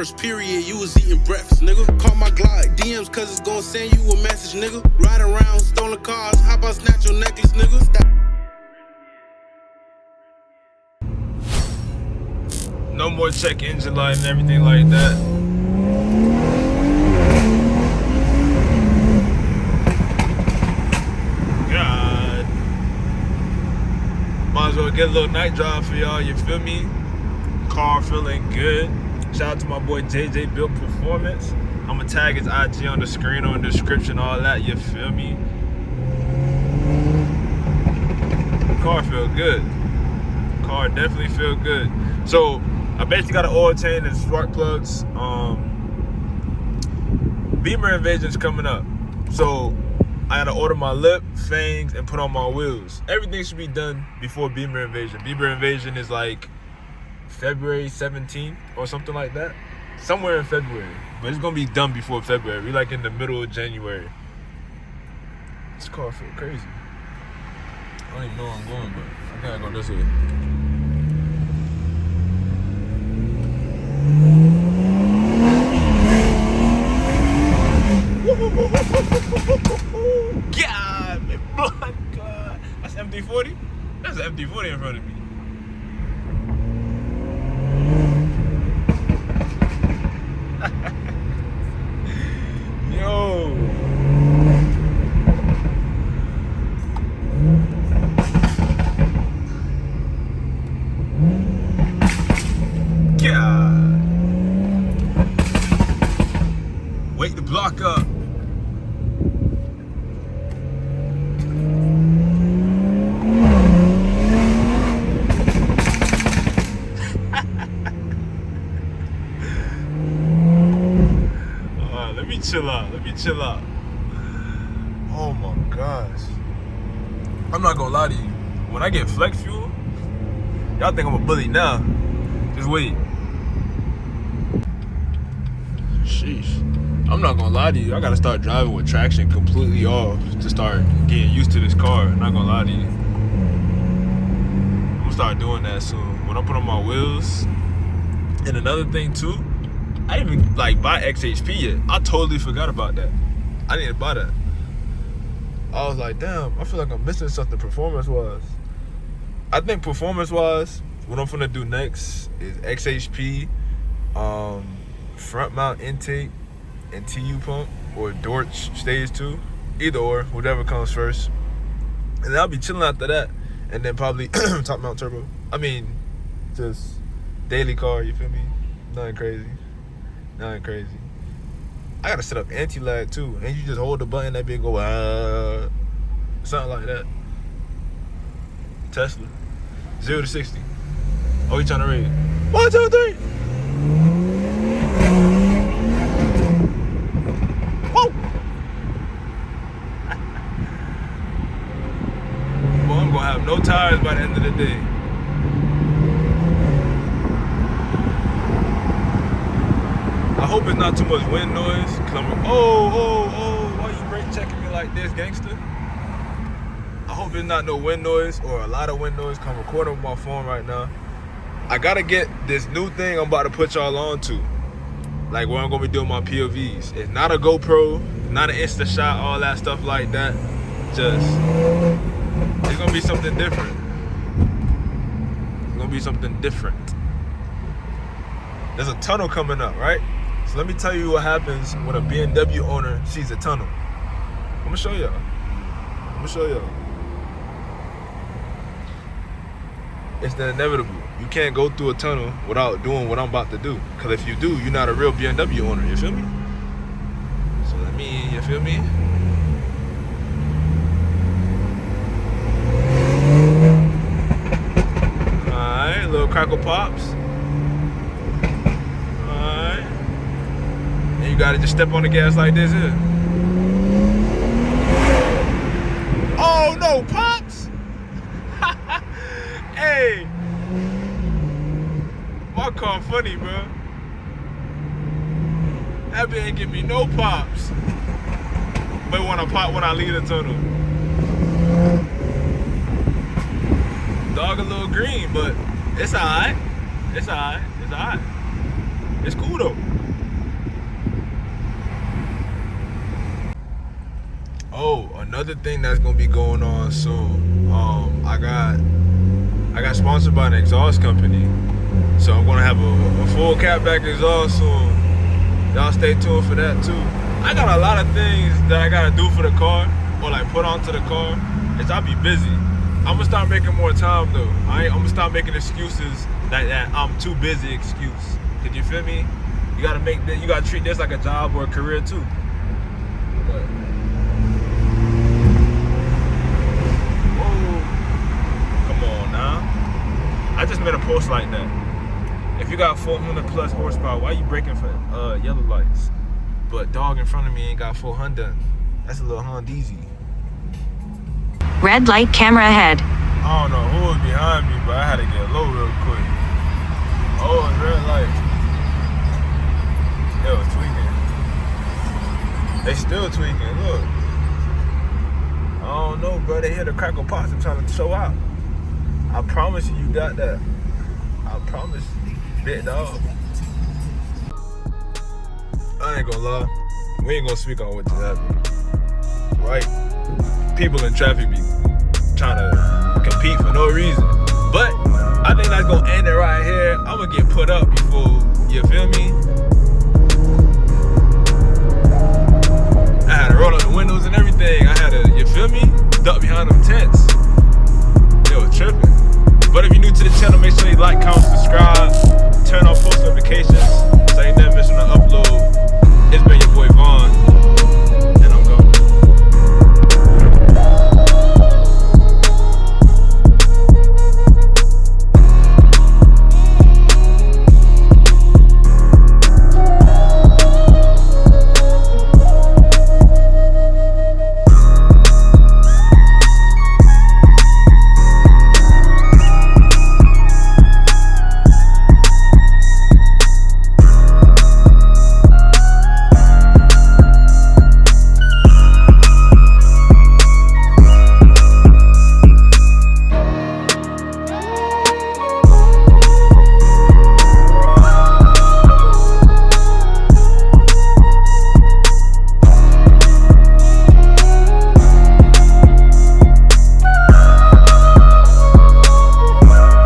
first period, you was eating breakfast, nigga. Call my Glock DMs, cause it's gonna send you a message, nigga. Ride around, stolen cars, how about snatch your necklace, nigga? No more check engine light and everything like that. God. Might as well get a little night drive for y'all, you feel me? Car feeling good. Shout out to my boy JJ Built Performance. I'ma tag his IG on the screen or in the description, all that, you feel me? Car feel good. Car definitely feel good. So I basically got an oil change and spark plugs. Beamer Invasion's coming up. So I gotta order my lip, fangs, and put on my wheels. Everything should be done before Beamer Invasion. Beamer Invasion is like February 17th or something like that. Somewhere in February. But it's gonna be done before February. We like in the middle of January. This car feel crazy. I don't even know where I'm going, but I gotta go this way. God, my blood, God. That's MD40? That's an MD40 in front of me. Yo. God. Wake the block up. Let me chill out. Oh my gosh. I'm not gonna lie to you. When I get flex fuel, y'all think I'm a bully now. Just wait. Sheesh. I'm not gonna lie to you. I gotta start driving with traction completely off to start getting used to this car. I'm not gonna lie to you. I'm gonna start doing that soon. When I put on my wheels. And another thing too, I didn't even like buy XHP yet. I totally forgot about that. I didn't buy that. I was like, damn, I feel like I'm missing something performance-wise. I think performance-wise, what I'm finna do next is XHP, front mount intake, and TU pump, or Dorch stage 2. Either or, whatever comes first. And then I'll be chilling after that. And then probably top mount turbo. I mean, just daily car, you feel me? Nothing crazy. Nothing crazy. I gotta set up anti-lag too. And you just hold the button, that bitch go, something like that. Tesla. 0 to 60. Oh, you trying to rate? 1, 2, 3. Whoa! Boy, I'm gonna have no tires by the end of the day. I hope it's not too much wind noise. Cause I'm, why you brake checking me like this, gangster? I hope it's not no wind noise or a lot of wind noise. Cause I'm recording with my phone right now. I gotta get this new thing I'm about to put y'all on to. Like where I'm gonna be doing my POVs. It's not a GoPro, not an Insta shot, all that stuff like that. Just, it's gonna be something different. It's gonna be something different. There's a tunnel coming up, right? So let me tell you what happens when a BMW owner sees a tunnel. I'm gonna show y'all. It's the inevitable. You can't go through a tunnel without doing what I'm about to do. Cause if you do, you're not a real BMW owner, you feel me? So you feel me? Alright, little crackle pops. You gotta just step on the gas like this here. Oh no, pops! Hey! My car funny, bro. That bitch ain't give me no pops. But when I pop when I leave the tunnel. Dog a little green, but it's alright. It's alright. It's cool though. Another thing that's gonna be going on soon. I got sponsored by an exhaust company, so I'm gonna have a full catback exhaust soon. Y'all stay tuned for that too. I got a lot of things that I gotta do for the car, or like put onto the car, as I be busy. I'm gonna start making more time though. I'm gonna start making excuses that I'm too busy excuse. Did you feel me? You gotta treat this like a job or a career too. But, whoa, come on now. I just made a post like that. If you got 400 plus horsepower, why you braking for yellow lights? But dog in front of me ain't got 400. That's a little Hondeezy. Red light, camera ahead. I don't know who was behind me, but I had to get low real quick. Oh, it's red light. It was tweaking. They still tweaking, look. I don't know, bro. They hit a crackle pots and trying to show out. I promise you got that. I promise you, big dog. I ain't gonna lie. We ain't gonna speak on what just happened. Right? People in traffic be trying to compete for no reason. But I think that's gonna end it right here. I'm gonna get put up before, you feel me?